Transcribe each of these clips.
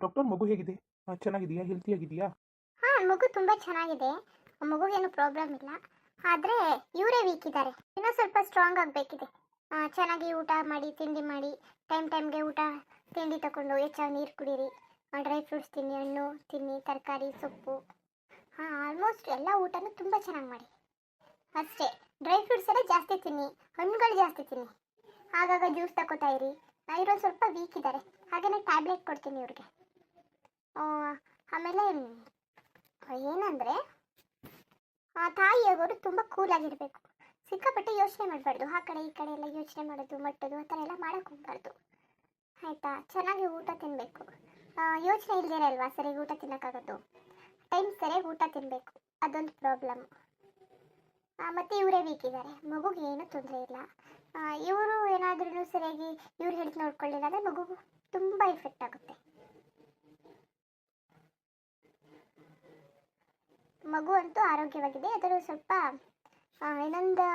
Doctor, ಮಗು ಹೇಗಿದೆ? ಚೆನ್ನಾಗಿದೆಯಾ? ಹೆಲ್ತಿಯಾಗಿದೆಯಾ? ಮಗು ತುಂಬ ಚೆನ್ನಾಗಿದೆ. ಮಗುಗೇನು ಪ್ರಾಬ್ಲಮ್ ಇಲ್ಲ. ಆದರೆ ಇವರೇ ವೀಕ್ ಇದ್ದಾರೆ. ಇನ್ನೂ ಸ್ವಲ್ಪ ಸ್ಟ್ರಾಂಗ್ ಆಗಬೇಕಿದೆ. ಚೆನ್ನಾಗಿ ಊಟ ಮಾಡಿ, ತಿಂಡಿ ಮಾಡಿ, ಟೈಮ್ಗೆ ಊಟ ತಿಂಡಿ ತಗೊಂಡು ಹೆಚ್ಚಾಗಿ ನೀರು ಕುಡೀರಿ. ಡ್ರೈ ಫ್ರೂಟ್ಸ್ ತಿನ್ನಿ, ಹಣ್ಣು ತಿನ್ನಿ, ತರಕಾರಿ ಸೊಪ್ಪು. ಆಲ್ಮೋಸ್ಟ್ ಎಲ್ಲ ಊಟನೂ ತುಂಬ ಚೆನ್ನಾಗಿ ಮಾಡಿ. ಅಷ್ಟೇ, ಡ್ರೈ ಫ್ರೂಟ್ಸ್ ಎಲ್ಲ ಜಾಸ್ತಿ ತಿನ್ನಿ, ಹಣ್ಣುಗಳು ಜಾಸ್ತಿ ತಿನ್ನಿ. ಆಗಾಗ ಜ್ಯೂಸ್ ತಗೋತಾ ಇರಿ. ಇರೋದು ಸ್ವಲ್ಪ ವೀಕ್ ಇದ್ದಾರೆ, ಹಾಗೆಯೇ ಟ್ಯಾಬ್ಲೆಟ್ ಕೊಡ್ತೀನಿ ಇವ್ರಿಗೆ. ಆಮೇಲೆ ಏನಂದರೆ ತಾಯಿಯಾಗೋರು ತುಂಬ ಕೂಲಾಗಿರಬೇಕು. ಸಿಕ್ಕಾಪಟ್ಟೆ ಯೋಚನೆ ಮಾಡಬಾರ್ದು. ಆ ಕಡೆ ಈ ಕಡೆ ಎಲ್ಲ ಯೋಚನೆ ಮಾಡೋದು, ಮಟ್ಟೋದು ಆ ಥರ ಎಲ್ಲ ಮಾಡೋಕ್ಕೆ ಹೋಗ್ಬಾರ್ದು. ಆಯಿತಾ? ಚೆನ್ನಾಗಿ ಊಟ ತಿನ್ನಬೇಕು. ಯೋಚನೆ ಇಲ್ಲದೇ ಅಲ್ವಾ ಸರಿಯಾಗಿ ಊಟ ತಿನ್ನೋಕ್ಕಾಗೋದು. ಟೈಮ್ ಸರಿಯಾಗಿ ಊಟ ತಿನ್ನಬೇಕು, ಅದೊಂದು ಪ್ರಾಬ್ಲಮ್. ಮತ್ತು ಇವರೇ ವೀಕ್ ಇದ್ದಾರೆ. ಮಗುಗೆ ಏನೂ ತೊಂದರೆ ಇಲ್ಲ. ಇವರು ಏನಾದ್ರೂ ಸರಿಯಾಗಿ ಇವ್ರು ಹೆಲ್ತ್ ನೋಡ್ಕೊಳ್ಳಿಲ್ಲ ಅಂದರೆ ಮಗುಗೂ ತುಂಬ ಎಫೆಕ್ಟ್ ಆಗುತ್ತೆ. ಮಗು ಅಂತೂ ಆರೋಗ್ಯವಾಗಿದೆ. ಅದರ ಸ್ವಲ್ಪ ಇನ್ನೊಂದು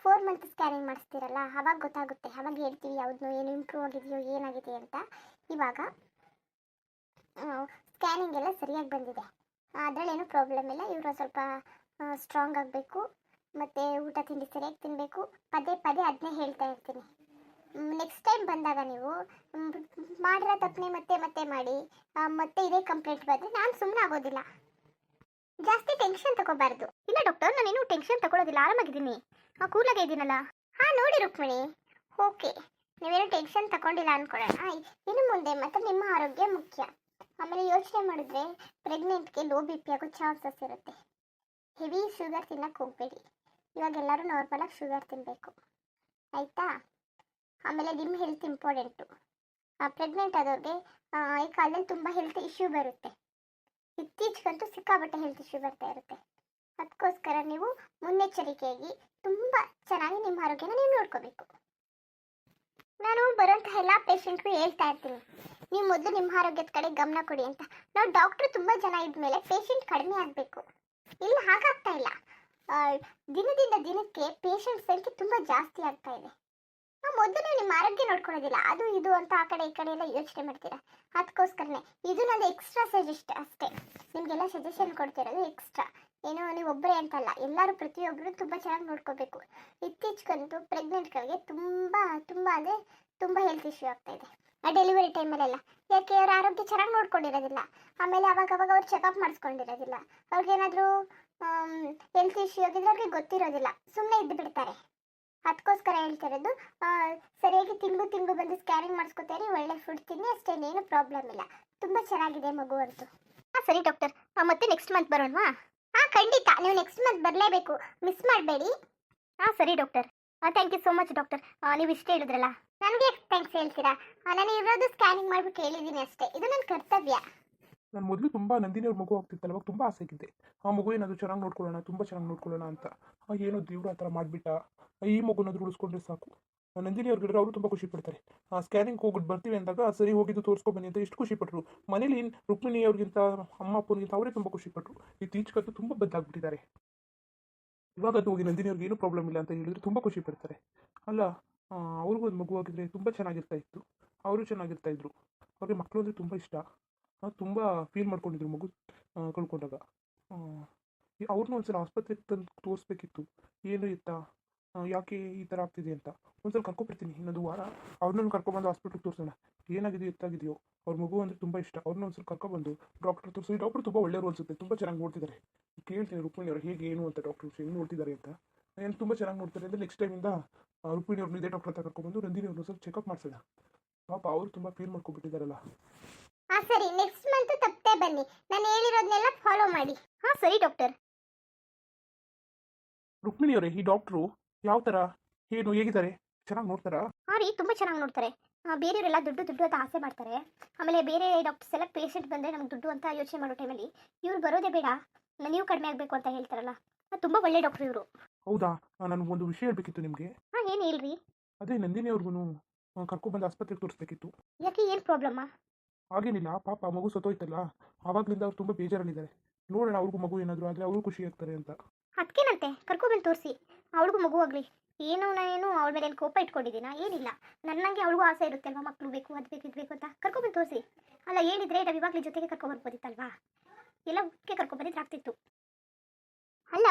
4 ಮಂತ್ ಸ್ಕ್ಯಾನಿಂಗ್ ಮಾಡಿಸ್ತೀರಲ್ಲ, ಆವಾಗ ಗೊತ್ತಾಗುತ್ತೆ. ಆವಾಗ ಹೇಳ್ತೀವಿ ಯಾವ್ದು ಏನು ಇಂಪ್ರೂವ್ ಆಗಿದೆಯೋ ಏನಾಗಿದೆ ಅಂತ. ಇವಾಗ ಸ್ಕ್ಯಾನಿಂಗ್ ಎಲ್ಲ ಸರಿಯಾಗಿ ಬಂದಿದೆ, ಅದರಲ್ಲೇನು ಪ್ರಾಬ್ಲಮ್ ಇಲ್ಲ. ಇವರು ಸ್ವಲ್ಪ ಸ್ಟ್ರಾಂಗ್ ಆಗಬೇಕು, ಮತ್ತು ಊಟ ತಿಂಡಿ ಸರಿಯಾಗಿ ತಿನ್ನಬೇಕು. ಪದೇ ಪದೇ ಅದನ್ನೇ ಹೇಳ್ತಾ ಇರ್ತೀನಿ. ನೆಕ್ಸ್ಟ್ ಟೈಮ್ ಬಂದಾಗ ನೀವು ಮಾಡಿರೋ ತಪ್ಪನೆ ಮತ್ತೆ ಮತ್ತೆ ಮಾಡಿ ಮತ್ತೆ ಇದೇ ಕಂಪ್ಲೇಂಟ್ ಬಂದರೆ ನಾನು ಸುಮ್ಮನೆ ಆಗೋದಿಲ್ಲ. ಜಾಸ್ತಿ ಟೆನ್ಷನ್ ತಗೋಬಾರ್ದು. ಇಲ್ಲ ಡಾಕ್ಟರ್, ನಾನೇನು ಟೆನ್ಷನ್ ತಗೊಳ್ಳೋದಿಲ್ಲ, ಆರಾಮಾಗಿದ್ದೀನಿ, ಕೂಲಾಗೆ ಇದ್ದೀನಲ್ಲ. ನೋಡಿ ರುಕ್ಮಿಣಿ, ಓಕೆ, ನೀವೇನು ಟೆನ್ಷನ್ ತಗೊಂಡಿಲ್ಲ ಅಂದ್ಕೊಳ್ಳೋಣ. ಇನ್ನು ಮುಂದೆ ಮತ್ತೆ ನಿಮ್ಮ ಆರೋಗ್ಯ ಮುಖ್ಯ. ಆಮೇಲೆ ಯೋಚನೆ ಮಾಡಿದ್ರೆ ಪ್ರೆಗ್ನೆಂಟ್ಗೆ ಲೋ ಬಿ ಪಿ ಆಗೋ ಚಾನ್ಸಸ್ ಇರುತ್ತೆ. ಹೆವಿ ಶುಗರ್ ತಿನ್ನಕ್ಕೆ ಹೋಗಬೇಡಿ. ಇವಾಗ ಎಲ್ಲರೂ ನಾರ್ಮಲಾಗಿ ಶುಗರ್ ತಿನ್ನಬೇಕು, ಆಯಿತಾ? ಆಮೇಲೆ ನಿಮ್ಮ ಹೆಲ್ತ್ ಇಂಪಾರ್ಟೆಂಟು. ಪ್ರೆಗ್ನೆಂಟ್ ಆದವ್ರಿಗೆ ಈ ಕಾಲದಲ್ಲಿ ತುಂಬ ಹೆಲ್ತ್ ಇಶ್ಯೂ ಬರುತ್ತೆ. ಇತ್ತೀಚೆಗಂತೂ ಸಿಕ್ಕಾಬಟ್ಟೆ ಹೆಲ್ತ್ ಇಶ್ಯೂ ಬರ್ತಾ ಇರುತ್ತೆ. ಅದಕ್ಕೋಸ್ಕರ ನೀವು ಮುನ್ನೆಚ್ಚರಿಕೆಯಾಗಿ ತುಂಬ ಚೆನ್ನಾಗಿ ನಿಮ್ಮ ಆರೋಗ್ಯನ ನೀವು ನೋಡ್ಕೋಬೇಕು. ನಾನು ಬರೋಂತಹ ಎಲ್ಲ ಪೇಷಂಟ್ಗೂ ಹೇಳ್ತಾ ಇರ್ತೀನಿ, ನೀವು ಮೊದಲು ನಿಮ್ಮ ಆರೋಗ್ಯದ ಕಡೆ ಗಮನ ಕೊಡಿ ಅಂತ. ನಾವು ಡಾಕ್ಟ್ರು ತುಂಬ ಜನ ಇದ್ಮೇಲೆ ಪೇಷಂಟ್ ಕಡಿಮೆ ಆಗಬೇಕು. ಇಲ್ಲ, ಹಾಗಾಗ್ತಾ ಇಲ್ಲ. ದಿನದಿಂದ ದಿನಕ್ಕೆ ಪೇಷಂಟ್ ಸಂಖ್ಯೆ ತುಂಬ ಜಾಸ್ತಿ ಆಗ್ತಾ ಇದೆ. ಮೊದಲು ನಿಮ್ಮ ಆರೋಗ್ಯ ನೋಡ್ಕೊಳ್ಳೋದಿಲ್ಲ, ಅದು ಇದು ಅಂತ ಆ ಕಡೆ ಈ ಕಡೆ ಎಲ್ಲ ಯೋಚನೆ ಮಾಡ್ತೀರಾ. ಅದಕ್ಕೋಸ್ಕರನೇ ಇದು ನನ್ನ ಎಕ್ಸ್ಟ್ರಾ ಸಜೆಸ್ಟ್ ಅಷ್ಟೇ. ನಿಮಗೆಲ್ಲ ಸಜೆಷನ್ ಕೊಡ್ತಿರೋದು ಎಕ್ಸ್ಟ್ರಾ. ಏನೋ ನೀವು ಒಬ್ಬರೇ ಅಂತಲ್ಲ, ಎಲ್ಲರೂ ಪ್ರತಿಯೊಬ್ಬರು ತುಂಬ ಚೆನ್ನಾಗಿ ನೋಡ್ಕೋಬೇಕು. ಇತ್ತೀಚೆಗಂತೂ ಪ್ರೆಗ್ನೆಂಟ್ಗಳಿಗೆ ತುಂಬ ತುಂಬ ಅಂದರೆ ತುಂಬ ಹೆಲ್ತ್ ಇಶ್ಯೂ ಆಗ್ತಾ ಇದೆ. ಡೆಲಿವರಿ ಟೈಮಲ್ಲೆಲ್ಲ. ಯಾಕೆ? ಅವ್ರ ಆರೋಗ್ಯ ಚೆನ್ನಾಗಿ ನೋಡ್ಕೊಂಡಿರೋದಿಲ್ಲ. ಆಮೇಲೆ ಅವಾಗ ಅವ್ರು ಚೆಕಪ್ ಮಾಡಿಸ್ಕೊಂಡಿರೋದಿಲ್ಲ. ಅವ್ರಿಗೇನಾದರೂ ಹೆಲ್ತ್ ಇಶ್ಯೂ ಆಗಿದ್ರೆ ಅವ್ರಿಗೆ ಗೊತ್ತಿರೋದಿಲ್ಲ, ಸುಮ್ಮನೆ ಇದ್ದು ಬಿಡ್ತಾರೆ. ಅದಕ್ಕೋಸ್ಕರ ಹೇಳ್ತಿರೋದು, ಸರಿಯಾಗಿ ತಿಂಗಳು ಬಂದು ಸ್ಕ್ಯಾನಿಂಗ್ ಮಾಡಿಸ್ಕೊತಾರೆ. ಒಳ್ಳೆ ಫುಡ್ ತಿನ್ನಿ, ಅಷ್ಟೇನೇನು ಪ್ರಾಬ್ಲಮ್ ಇಲ್ಲ. ತುಂಬ ಚೆನ್ನಾಗಿದೆ ಮಗು ಅಂತೂ. ಸರಿ ಡಾಕ್ಟರ್, ಮತ್ತೆ ನೆಕ್ಸ್ಟ್ ಮಂತ್ ಬರೋಣವಾ? ಖಂಡಿತ, ನೀವು ನೆಕ್ಸ್ಟ್ ಮಂತ್ ಬರಲೇಬೇಕು, ಮಿಸ್ ಮಾಡಬೇಡಿ. ಸರಿ doctor. Thank you so much doctor. ನೀವು ಇಷ್ಟೇ ಹೇಳಿದ್ರಲ್ಲ, ನನಗೆ ಥ್ಯಾಂಕ್ಸ್ ಹೇಳ್ತೀರಾ? ನಾನು ಇರೋದು ಸ್ಕ್ಯಾನಿಂಗ್ ಮಾಡಿಬಿಟ್ಟು ಹೇಳಿದ್ದೀನಿ ಅಷ್ಟೇ, ಇದು ನನ್ನ ಕರ್ತವ್ಯ. ನಾನು ಮೊದಲು ತುಂಬ ನಂದಿನಿ ಅವ್ರ ಮಗು ಆಗ್ತಿತ್ತಲ್ಲ, ಅವಾಗ ತುಂಬ ಆಸೆ ಆಗಿದ್ದೆ. ಆ ಮಗು ಏನಾದರೂ ಚೆನ್ನಾಗಿ ನೋಡ್ಕೊಳ್ಳೋಣ, ತುಂಬ ಚೆನ್ನಾಗಿ ನೋಡ್ಕೊಳ್ಳೋಣ ಅಂತ. ಏನೋ ದೇವ್ರು ಆ ಥರ ಮಾಡಿಬಿಟ್ಟ. ಈ ಮಗುನಾದ್ರೂ ಉಳಿಸ್ಕೊಂಡ್ರೆ ಸಾಕು. ನಂದಿನಿ ಅವ್ರಿಗೆ ಅವರು ತುಂಬ ಖುಷಿ ಪಡ್ತಾರೆ. ಸ್ಕ್ಯಾನಿಂಗ್ ಹೋಗ್ಬಿಟ್ಟು ಬರ್ತೀವಿ ಅಂದಾಗ ಸರಿ ಹೋಗಿದ್ದು ತೋರಿಸ್ಕೊಬನ್ನಿ ಅಂತ ಎಷ್ಟು ಖುಷಿ ಪಟ್ಟರು. ಮನೇಲಿ ರುಕ್ಮಿಣಿ ಅವ್ರಿಗಿಂತ ಅಮ್ಮ ಅಪ್ಪನಿಗಿಂತ ಅವರೇ ತುಂಬ ಖುಷಿ ಪಟ್ಟರು. ಇತ್ತೀಚೆಗಂತೂ ತುಂಬ ಬದಲಾಗ್ಬಿಟ್ಟಿದ್ದಾರೆ. ಇವಾಗಂತೂ ಹೋಗಿ ನಂದಿನಿ ಅವ್ರಿಗೆ ಏನೂ ಪ್ರಾಬ್ಲಮ್ ಇಲ್ಲ ಅಂತ ಹೇಳಿದ್ರೆ ತುಂಬ ಖುಷಿ ಪಡ್ತಾರೆ. ಅಲ್ಲ, ಅವ್ರಿಗೂ ಒಂದು ಮಗು ಆಗಿದ್ರೆ ತುಂಬ ಚೆನ್ನಾಗಿರ್ತಾ ಇತ್ತು. ಅವರು ಚೆನ್ನಾಗಿರ್ತಾ ಇದ್ರು. ಅವ್ರಿಗೆ ಮಕ್ಕಳು ಅಂದರೆ ತುಂಬ ಇಷ್ಟ. ತುಂಬ ಫೀಲ್ ಮಾಡ್ಕೊಂಡಿದ್ರು ಮಗು ಕಳ್ಕೊಂಡಾಗ. ಅವ್ರನ್ನೂ ಒಂದ್ಸಲ ಆಸ್ಪತ್ರೆಗೆ ತಂದು ತೋರಿಸ್ಬೇಕಿತ್ತು, ಏನು ಇತ್ತಾ, ಯಾಕೆ ಈ ಥರ ಆಗ್ತಿದೆ ಅಂತ. ಒಂದ್ಸಲ ಕರ್ಕೊಬಿಡ್ತೀನಿ, ಇನ್ನೊಂದು ವಾರ ಅವ್ರನ್ನೂ ಕರ್ಕೊಬಂದು ಹಾಸ್ಪಿಟ್ಲಿಗೆ ತೋರಿಸೋಣ, ಏನಾಗಿದೆಯೋ ಎತ್ತಾಗಿದೆಯೋ. ಅವ್ರ ಮಗು ಅಂದರೆ ತುಂಬ ಇಷ್ಟ. ಅವ್ರನ್ನ ಒಂದ್ಸಲ ಕರ್ಕೊಬಂದು ಡಾಕ್ಟರ್ ತೋರಿಸಿ. ಡಾಕ್ಟ್ರು ತುಂಬ ಒಳ್ಳೆಯವರು ಅನಿಸುತ್ತೆ, ತುಂಬ ಚೆನ್ನಾಗಿ ನೋಡ್ತಿದ್ದಾರೆ. ಕೇಳ್ತೀನಿ ರುಕ್ಮಿಣಿ ಅವರು ಹೇಗೆ ಏನು ಅಂತ, ಡಾಕ್ಟ್ರು ಹೆಂಗೆ ನೋಡ್ತಿದ್ದಾರೆ ಅಂತ. ಏನು ತುಂಬ ಚೆನ್ನಾಗಿ ನೋಡ್ತಾರೆ ಅಂದರೆ ನೆಕ್ಸ್ಟ್ ಟೈಮಿಂದ ರುಕ್ಮಿಣಿ ಅವ್ರನ್ನ ಇದೇ ಡಾಕ್ಟರ್ ಹತ್ರ ಕರ್ಕೊಬಂದು ನಂದಿನಿ ಅವ್ರನ್ನ ಸ್ವಲ್ಪ ಚೆಕಪ್ ಮಾಡಿಸೋಣ. ಪಾಪ ಅವರು ತುಂಬ ಫೀಲ್ ಮಾಡ್ಕೊಬಿಟ್ಟಿದ್ದಾರಲ್ಲ. ಸರಿ, ನೆಕ್ಸ್ಟ್ ಮಂತ್ ತಪ್ಪದೆ ಬನ್ನಿ. ನಾನು ಹೇಳಿರೋದನ್ನೆಲ್ಲ ಫಾಲೋ ಮಾಡಿ. ಸರಿ ಡಾಕ್ಟರ್. ರುಕ್ಮಿಣಿ ಅವರೇ, ಈ ಡಾಕ್ಟ್ರು ಯಾವ ಥರ, ಏನು, ಹೇಗಿದ್ದಾರೆ? ಚೆನ್ನಾಗಿ ನೋಡ್ತಾರಾ? ರೀ, ತುಂಬ ಚೆನ್ನಾಗಿ ನೋಡ್ತಾರೆ. ಬೇರೆಯವರೆಲ್ಲ ದುಡ್ಡು ದುಡ್ಡು ಅಂತ ಆಸೆ ಮಾಡ್ತಾರೆ. ಆಮೇಲೆ ಬೇರೆ ಡಾಕ್ಟರ್ಸ್ ಎಲ್ಲ ಪೇಷಂಟ್ ಬಂದರೆ ನಮ್ಗೆ ದುಡ್ಡು ಅಂತ ಯೋಚನೆ ಮಾಡೋ ಟೈಮಲ್ಲಿ ಇವ್ರು ಬರೋದೇ ಬೇಡ, ನೀವು ಕಡಿಮೆ ಆಗಬೇಕು ಅಂತ ಹೇಳ್ತಾರಲ್ಲ, ತುಂಬ ಒಳ್ಳೆ ಡಾಕ್ಟ್ರು ಇವರು. ಹೌದಾ? ನನಗೆ ಒಂದು ವಿಷಯ ಹೇಳಬೇಕಿತ್ತು ನಿಮಗೆ. ಏನು ಹೇಳ್ರಿ? ಅದೇ ನಂದಿನಿ ಅವ್ರಿಗೂ ಕರ್ಕೊಬಂದು ಆಸ್ಪತ್ರೆಗೆ ತೋರಿಸ್ಬೇಕಿತ್ತು. ಯಾಕೆ, ಏನು ಪ್ರಾಬ್ಲಮ್ಮಾ? ಹಾಗೇನಿಲ್ಲ, ಪಾಪ ಮಗು ಸತ್ತೋಯ್ತಲ್ಲ, ಆವಾಗಲಿಂದ ಅವ್ರು ತುಂಬ ಬೇಜಾರಲ್ಲಿದ್ದಾರೆ. ನೋಡೋಣ ಅವ್ರಿಗೂ ಮಗು ಏನಾದರೂ ಆದರೆ ಅವರು ಖುಷಿ ಆಗ್ತಾರೆ ಅಂತ. ಅದಕ್ಕೇನಂತೆ, ಕರ್ಕೊಬಂದು ತೋರಿಸಿ, ಅವಳಿಗೂ ಮಗು ಆಗಲಿ. ನಾನೇನು ಅವಳ ಮೇಲೆ ಕೋಪ ಇಟ್ಕೊಂಡಿದ್ದೀನ? ಏನಿಲ್ಲ, ನನ್ನಂಗೆ ಅವಳಿಗೂ ಆಸೆ ಇರುತ್ತೆ ಅಲ್ವಾ, ಮಕ್ಕಳು ಬೇಕು, ಅದು ಬೇಕು, ಇದು ಬೇಕು ಅಂತ. ಕರ್ಕೊಬಂದು ತೋರಿಸಿ. ಅಲ್ಲ, ಅಲ್ಲ ಹೇಳಿದ್ರೆ ನಾವು ಇವಾಗಲೇ ಜೊತೆಗೆ ಕರ್ಕೊಂಬರ್ಬೋದಿತ್ತಲ್ವಾ, ಎಲ್ಲ ಒಟ್ಟಿಗೆ ಕರ್ಕೊಂಬಂದಿದ್ರೆ ಆಗ್ತಿತ್ತು. ಅಲ್ಲ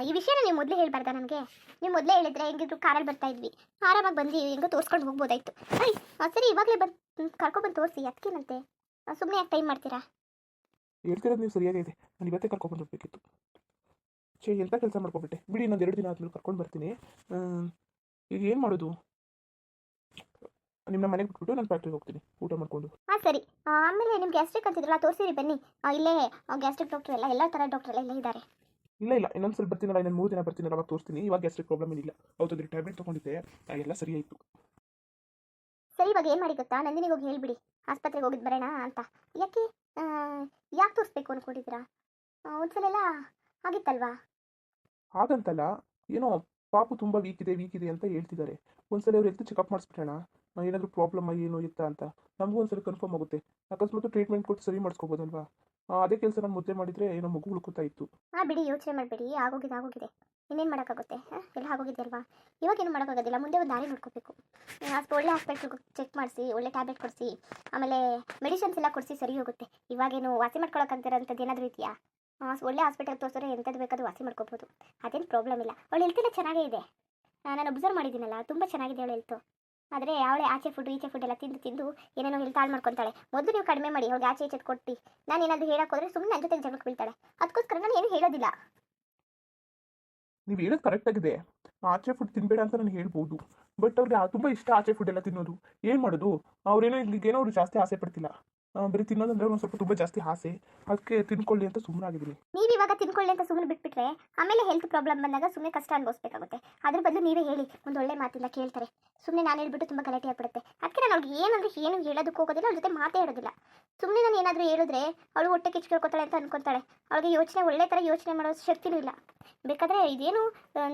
ಈ ವಿಷಯನ ನೀವು ಮೊದಲೇ ಹೇಳ್ಬಾರ್ದಾ ನನಗೆ? ನೀವು ಮೊದಲೇ ಹೇಳಿದ್ರೆ ಹೆಂಗಿದ್ರು ಕಾರಲ್ಲಿ ಬರ್ತಾ ಇದ್ವಿ, ಆರಾಮಾಗಿ ಬಂದು ಹೆಂಗೋ ತೋರಿಸ್ಕೊಂಡು ಹೋಗ್ಬೋದಾಯ್ತು. ಸರಿ ಇವಾಗಲೇ ಬಂದು ಕರ್ಕೊಬಂದು ತೋರಿಸಿ, ಅದಕ್ಕೇನಂತೆ? ಸುಮ್ಮನೆ ಯಾಕೆ ಟೈಮ್ ಮಾಡ್ತೀರಾ? ಹೇಳ್ತಿರೋದು ನೀವು ಸರಿಯಾಗಿದೆ. ನಾನು ಇವತ್ತೇ ಕರ್ಕೊಂಡು ಹೋಗ್ಬೇಕಿತ್ತು. ಎಂಥ ಕೆಲಸ ಮಾಡ್ಕೊಬಿಟ್ಟೆ. ಬಿಡಿ, ಇನ್ನೊಂದು 2 ದಿನ ಆದ್ಮೇಲೆ ಕರ್ಕೊಂಡು ಬರ್ತೀನಿ. ಈಗ ಏನು ಮಾಡೋದು? ನಿಮ್ಮ ಮನೆಗೆ ಬಿಟ್ಬಿಟ್ಟು ನಾನು ಫ್ಯಾಕ್ಟ್ರಿಗೆ ಹೋಗ್ತೀನಿ ಊಟ ಮಾಡಿಕೊಂಡು. ಹಾಂ ಸರಿ. ಆಮೇಲೆ ನಿಮ್ಮ ಗ್ಯಾಸ್ಟ್ರಿಕ್ ಅಂತಿದ್ರಲ್ಲ, ತೋರಿಸಿರಿ ಬನ್ನಿ. ಇಲ್ಲೇ ಗ್ಯಾಸ್ಟ್ರಿಕ್ ಡಾಕ್ಟ್ರ್ ಎಲ್ಲ ಥರ ಡಾಕ್ಟ್ರ್ ಎಲ್ಲ ಇಲ್ಲೇ ಇದ್ದಾರೆ. ಇಲ್ಲ ಇನ್ನೊಂದು ಸ್ವಲ್ಪ ಬರ್ತೀನಲ್ಲ, ಇನ್ನೊಂದು 3 ದಿನ ಬರ್ತೀನಲ್ಲ, ಅವಾಗ ತೋರಿಸ್ತೀನಿ. ಇವಾಗ ಗ್ಯಾಸ್ಟ್ರಿಕ್ ಪ್ರಾಬ್ಲಮ್ ಏನಿಲ್ಲ. ಹೌದು, ಟ್ಯಾಬ್ಲೆಟ್ ತೊಗೊಂಡಿದ್ದೆ, ಎಲ್ಲ ಸರಿ ಆಯಿತು. ಸರಿ, ಇವಾಗ ಏನು ಮಾಡಿ ಗೊತ್ತಾ, ನಂದಿನಿಗೆ ಹೋಗಿ ಹೇಳಿಬಿಡಿ ಆಸ್ಪತ್ರೆಗೆ ಹೋಗಿದ್ದು ಬರೋಣ ಅಂತ. ಯಾಕೆ ಯಾಕೆ ತೋರಿಸ್ಬೇಕು ಅಂದ್ಕೊಂಡಿದ್ದೀರಾ? ಒಂದ್ಸಲ ಎಲ್ಲ ಆಗಿತ್ತಲ್ವಾ? ಹಾಗಂತಲ್ಲ, ಏನೋ ಪಾಪು ತುಂಬ ವೀಕ್ ಇದೆ ಅಂತ ಹೇಳ್ತಿದ್ದಾರೆ. ಒಂದ್ಸಲ ಅವ್ರು ಎದ್ದು ಚೆಕಪ್ ಮಾಡಿಸ್ಬಿಟ್ಟೋಣ, ಏನಾದರೂ ಪ್ರಾಬ್ಲಮ್ ಏನು ಇತ್ತಾ ಅಂತ. ನಮಗೂ ಒಂದ್ಸಲ ಕನ್ಫರ್ಮ್ ಆಗುತ್ತೆ. ಅಕಸ್ಮಾತ್ ಟ್ರೀಟ್ಮೆಂಟ್ ಕೊಟ್ಟು ಸರಿ ಮಾಡಿಸ್ಕೋಬೋದಲ್ವಾ? ಅದೇ ಕೆಲಸ ನಾನು ಮೊದಲೇ ಮಾಡಿದರೆ ಏನೋ ಮಗು ಉಳ್ಕೊತಾ ಇತ್ತು. ಬಿಡಿ, ಯೋಚನೆ ಮಾಡಬೇಡಿ. ಆಗೋಗಿದೆ. ಇನ್ನೇನು ಮಾಡೋಕ್ಕಾಗುತ್ತೆ? ಎಲ್ಲ ಆಗೋಗಿದೆ ಅಲ್ವಾ? ಇವಾಗೇನು ಮಾಡೋಕ್ಕಾಗೋದಿಲ್ಲ. ಮುಂದೆ ಒಂದು ದಾರಿ ನೋಡ್ಕೋಬೇಕು. ಒಳ್ಳೆ ಹಾಸ್ಪಿಟ್ಲಿಗೆ ಚೆಕ್ ಮಾಡಿಸಿ, ಒಳ್ಳೆ ಟ್ಯಾಬ್ಲೆಟ್ ಕೊಡಿಸಿ, ಆಮೇಲೆ ಮೆಡಿಸಿನ್ಸ್ ಎಲ್ಲ ಕೊಡಿಸಿ ಸರಿ ಹೋಗುತ್ತೆ. ಇವಾಗೇನು ವಾಸಿ ಮಾಡ್ಕೊಳಕ್ಕಂತಿರೋಂಥದ್ದು ಏನಾದರೂ ಇದೆಯಾ? ಒಳ್ಳೆ ಹಾಸ್ಪಿಟಲ್ ತೋರಿಸಿದ್ರೆ ಎಂಥದ್ದು ಬೇಕಾದ್ರೂ ವಾಸಿ ಮಾಡ್ಕೋಬೋದು. ಅದೇನು ಪ್ರಾಬ್ಲಮ್ ಇಲ್ಲ. ಅವಳು ಹೆಲ್ತೆಲ್ಲ ಚೆನ್ನಾಗೇ ಇದೆ. ನಾನು ಅಬ್ಸರ್ವ್ ಮಾಡಿದ್ದೀನಲ್ಲ, ತುಂಬ ಚೆನ್ನಾಗಿದೆ ಅವಳು ಹೆಲ್ತು. ಆದರೆ ಅವಳೆ ಆಚೆ ಫುಡ್ ಈಚೆ ಫುಡ್ ಎಲ್ಲ ತಿಂದು ಏನೇನೋ ಹೆಲ್ತ್ ಹಾಳು ಮಾಡ್ಕೊತಾಳೆ. ಮೊದಲು ನೀವು ಕಡಿಮೆ ಮಾಡಿ, ಅವ್ಳಿಗೆ ಆಚೆ ಈಚೆ ಕೊಟ್ಟು. ನಾನು ಏನಾದರೂ ಹೇಳಕ್ಕೆ ಹೋದರೆ ಸುಮ್ಮನೆ ನನ್ನ ಜೊತೆ ಜಗಳಕ್ಕೆ ಬೀಳ್ತಾಳೆ. ಅದಕ್ಕೋಸ್ಕರ ನಾನು ಏನು ಹೇಳೋದಿಲ್ಲ. ನೀವು ಹೇಳೋದು ಕರೆಕ್ಟಾಗಿದೆ. ಆಚೆ ಫುಡ್ ತಿನ್ನಬೇಡ ಅಂತ ನಾನು ಹೇಳ್ಬೋದು. ಬಟ್ ಅವ್ರಿಗೆ ತುಂಬ ಇಷ್ಟ ಆಚೆ ಫುಡ್ ಎಲ್ಲ ತಿನ್ನೋದು. ಏನು ಮಾಡೋದು? ಅವ್ರೇನೋ ಇಲ್ಲಿಗೇನೋ ಅವ್ರು ಜಾಸ್ತಿ ಆಸೆ ಪಡ್ತಿಲ್ಲ. ಬರೀ ತಿನ್ನೋದಂದ್ರೆ ಒಂದು ಸ್ವಲ್ಪ ತುಂಬ ಜಾಸ್ತಿ ಆಸೆ. ಅದಕ್ಕೆ ತಿನ್ಕೊಳ್ಳಿ ಅಂತ ಸುಮ್ಮನಾಗಿದ್ದೀನಿ. ನೀವು ಇವಾಗ ತಿನ್ಕೊಳ್ಳಿ ಅಂತ ಸುಮ್ಮನೆ ಬಿಟ್ಬಿಟ್ರೆ ಆಮೇಲೆ ಹೆಲ್ತ್ ಪ್ರಾಬ್ಲಮ್ ಬಂದಾಗ ಸುಮ್ಮನೆ ಕಷ್ಟ ಅನುಭವಿಸ್ಬೇಕಾಗುತ್ತೆ. ಅದ್ರ ಬದಲು ನೀವೇ ಹೇಳಿ, ಒಂದು ಒಳ್ಳೆ ಮಾತಿಂದ ಕೇಳ್ತಾರೆ. ಸುಮ್ಮನೆ ನಾನು ಹೇಳ್ಬಿಟ್ಟು ತುಂಬ ಗಲಾಟೆ ಆಗ್ಬಿಡುತ್ತೆ. ಅದಕ್ಕೆ ನಾನು ಅವ್ಳಿಗೆ ಏನು ಹೇಳೋದಕ್ಕೆ ಹೋಗೋದಿಲ್ಲ, ಅವ್ಳ ಜೊತೆ ಮಾತೇ ಆಡೋದಿಲ್ಲ. ಸುಮ್ಮನೆ ನಾನು ಏನಾದರೂ ಹೇಳಿದ್ರೆ ಅವಳು ಹೊಟ್ಟೆ ಕಿಚ್ಚು ಕೇಳ್ಕೊತಾಳೆ ಅಂತ ಅನ್ಕೊತಾಳೆ. ಅವಳಿಗೆ ಒಳ್ಳೆ ಥರ ಯೋಚನೆ ಮಾಡೋ ಶಕ್ತಿನೂ ಇಲ್ಲ. ಬೇಕಾದರೆ ಇದೇನು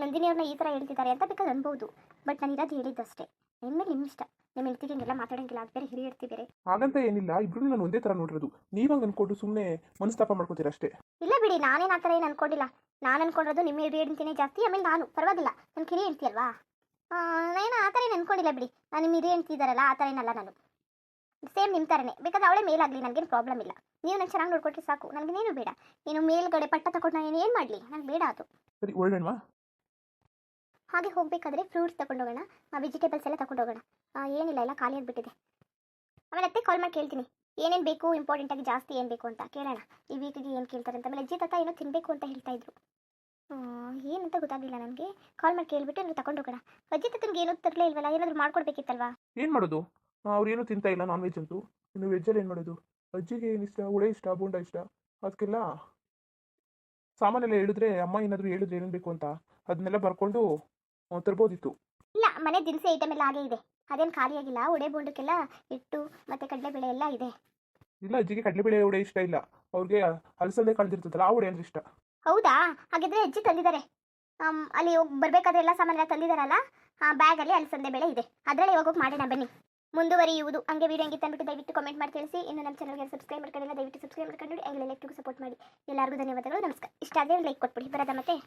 ನಂದಿನಿಯವ್ರನ್ನ ಈ ಥರ ಹೇಳ್ತಿದ್ದಾರೆ ಅಂತ ಬೇಕಾದ್ರೆ ಅನ್ಬೋದು. ಬಟ್ ನಾನು ಇರೋದು ಹೇಳಿದ್ದಷ್ಟೇ. ಇನ್ಮೇಲೆ ನಿಮ್ಮ ಇಷ್ಟ. ನಿಮ್ಮ ಹೆಂಡತಿಗೆ ಹಿಂಗೆಲ್ಲ ಮಾತಾಡೋಂಗಿಲ್ಲ. ಅದು ಬೇರೆ ಹಿರಿಯರ್ತಿ ಬೇರೆ. ಹಾಗಂತ ಏನಿಲ್ಲ, ಇಬ್ರು ನಾನು ಒಂದೇ ಥರ ನೋಡಿರೋದು. ನೀವಾಗ ಅನ್ಕೊಂಡು ಸುಮ್ಮನೆ ಮನಸ್ತಾಪ ಮಾಡ್ಕೋತೀರ ಅಷ್ಟೇ. ಇಲ್ಲ ಬಿಡಿ, ನಾನೇನು ಆ ಥರ ಏನು ಅನ್ಕೊಂಡಿಲ್ಲ. ನಾನು ಅನ್ಕೊಂಡಿರೋದು ನಿಮ್ಮ ಹಿರಿಯ ಹೆಂಡ್ತಿನೇ ಜಾಸ್ತಿ. ಆಮೇಲೆ ನಾನು ಪರವಾಗಿಲ್ಲ, ನನ್ನ ಕಿರಿಯ ಹೆಂಡ್ತಿ ಅಲ್ವಾ? ನಾನು ಆ ಥರ ಏನು ಅನ್ಕೊಂಡಿಲ್ಲ ಬಿಡಿ. ನಾನು ನಿಮ್ಮ ಹಿರಿಯ ಹೆಂಡ್ತಿ ಇದ್ದಾರಲ್ಲ, ಆ ಥರ ಏನಲ್ಲ ನಾನು. ಸೇಮ್ ನಿಮ್ಮ ಥರನೇ. ಬೇಕಾದ್ರೆ ಅವಳೇ ಮೇಲಾಗಲಿ, ನನಗೇನು ಪ್ರಾಬ್ಲಮ್ ಇಲ್ಲ. ನೀವು ನಾನು ಚೆನ್ನಾಗಿ ನೋಡ್ಕೊಟ್ರೆ ಸಾಕು, ನನಗೇನು ಬೇಡ. ನೀನು ಮೇಲ್ಗಡೆ ಪಟ್ಟ ತಗೊಂಡು ನಾನು ಏನು ಮಾಡಲಿ? ನನಗೆ ಬೇಡ ಅದು. ಸರಿ, ಒಳ್ಳೆಣ್ವಾ? ಹಾಗೆ ಹೋಗಬೇಕಾದ್ರೆ ಫ್ರೂಟ್ಸ್ ತಗೊಂಡೋಗೋಣ, ವೆಜಿಟೇಬಲ್ಸ್ ಎಲ್ಲ ತಗೊಂಡೋಗೋಣ. ಏನಿಲ್ಲ, ಎಲ್ಲ ಖಾಲಿ ಆಗಿಬಿಟ್ಟಿದೆ. ಆಮೇಲೆ ಅತ್ತೆ ಕಾಲ್ ಮಾಡಿ ಕೇಳ್ತೀನಿ ಏನೇನು ಬೇಕು, ಇಂಪಾರ್ಟೆಂಟಾಗಿ ಜಾಸ್ತಿ ಏನು ಬೇಕು ಅಂತ ಕೇಳೋಣ. ಈ ವೀಕಿಗೆ ಏನು ಕೇಳ್ತಾರೆ ಅಂತ. ಆಮೇಲೆ ಅಜ್ಜಿ ತಾತ ಏನೋ ತಿನ್ನಬೇಕು ಅಂತ ಹೇಳ್ತಾ ಇದ್ರು. ಏನಂತ ಗೊತ್ತಾಗಲಿಲ್ಲ ನನಗೆ. ಕಾಲ್ ಮಾಡಿ ಕೇಳಿಬಿಟ್ಟು ನಾವು ತಗೊಂಡೋಗೋಣ. ಅಜ್ಜಿ ತಾತನಿಗೆ ಏನೂ ತರಲೇ ಇಲ್ವಲ್ಲ, ಏನಾದರೂ ಮಾಡ್ಕೊಡ್ಬೇಕಿತ್ತಲ್ವಾ? ಏನು ಮಾಡೋದು? ಅವ್ರು ಏನೂ ತಿಂತಾ ಇಲ್ಲ ನಾನ್ ವೆಜ್ ಅಂತೂ. ಇನ್ನು ವೆಜ್ಜಲ್ಲಿ ಏನು ಮಾಡೋದು? ಅಜ್ಜಿಗೆ ಏನು ಇಷ್ಟ? ಹುಳಿ ಇಷ್ಟ, ಬೋಂಡ ಇಷ್ಟ. ಅದಕ್ಕೆಲ್ಲ ಸಾಮಾನೆಲ್ಲ ಹೇಳಿದ್ರೆ, ಅಮ್ಮ ಏನಾದರೂ ಹೇಳಿದ್ರೆ ಏನೇನು ಬೇಕು ಅಂತ ಅದನ್ನೆಲ್ಲ ಬರ್ಕೊಂಡು ತರ್ಬೋದಿತ್ತು. ಇಲ್ಲ, ಮನೆ ದಿನಸಿ ಐಟಮ್ ಎಲ್ಲ ಹಾಗೆ ಇದೆ. ಅದೇನು ಖಾಲಿಯಾಗಿಲ್ಲ. ಉಡೆ ಬೋಂಡಕ್ಕೆಲ್ಲ ಹಿಟ್ಟು ಮತ್ತು ಕಡಲೆಬೇಳೆ ಎಲ್ಲ ಇದೆ. ಇಲ್ಲ, ಅಜ್ಜಿಗೆ ಕಡಲೆಬೇಳೆ ಉಡೆ ಇಷ್ಟ ಇಲ್ಲ. ಅವ್ರಿಗೆ ಅಲಸಂದೆ ಕಳೆದಿರ್ತದಲ್ಲ, ಆ ಉಡೆ ಅಂದ್ರೆ ಇಷ್ಟ. ಹೌದಾ? ಹಾಗಿದ್ರೆ ಅಜ್ಜಿ ತಂದಿದ್ದಾರೆ. ಅಲ್ಲಿ ಹೋಗಿ ಬರಬೇಕಾದ್ರೆ ಎಲ್ಲ ಸಾಮಾನೆಲ್ಲ ತಂದಿದ್ದಾರಲ್ಲ, ಬ್ಯಾಗಲ್ಲಿ ಅಲಸಂದೆ ಬೇಳೆ ಇದೆ. ಅದರಲ್ಲಿ ಇವಾಗ ಹೋಗಿ ಮಾಡೋಣ ಬನ್ನಿ. ಮುಂದುವರಿಯುವುದು. ಹಂಗೆ ವಿಡಿಯೋ ಹೆಂಗಿತ್ತು ಅಂದ್ಬಿಟ್ಟು ದಯವಿಟ್ಟು ಕಾಮೆಂಟ್ ಮಾಡಿ ತಿಳಿಸಿ. ಇನ್ನು ನಮ್ಮ ಚಾನಲ್ಗೆ ಸಬ್ಸ್ಕ್ರೈಬ್ ಮಾಡ್ಕೊಂಡಿಲ್ಲ, ದಯವಿಟ್ಟು ಸಬ್ಸ್ಕ್ರೈಬ್ ಮಾಡ್ಕೊಂಡು ನೋಡಿ. ಹಂಗೆ ಲೈಕ್ ಸಪೋರ್ಟ್ ಮಾಡಿ. ಎಲ್ಲರಿಗೂ ಧನ್ಯವಾದಗಳು. ನಮಸ್ಕಾರ. ಇಷ್ಟ ಆದರೆ ಲೈಕ್ ಕೊಟ್ಬಿಡಿ. ಬರೋದ ಮತ್ತೆ.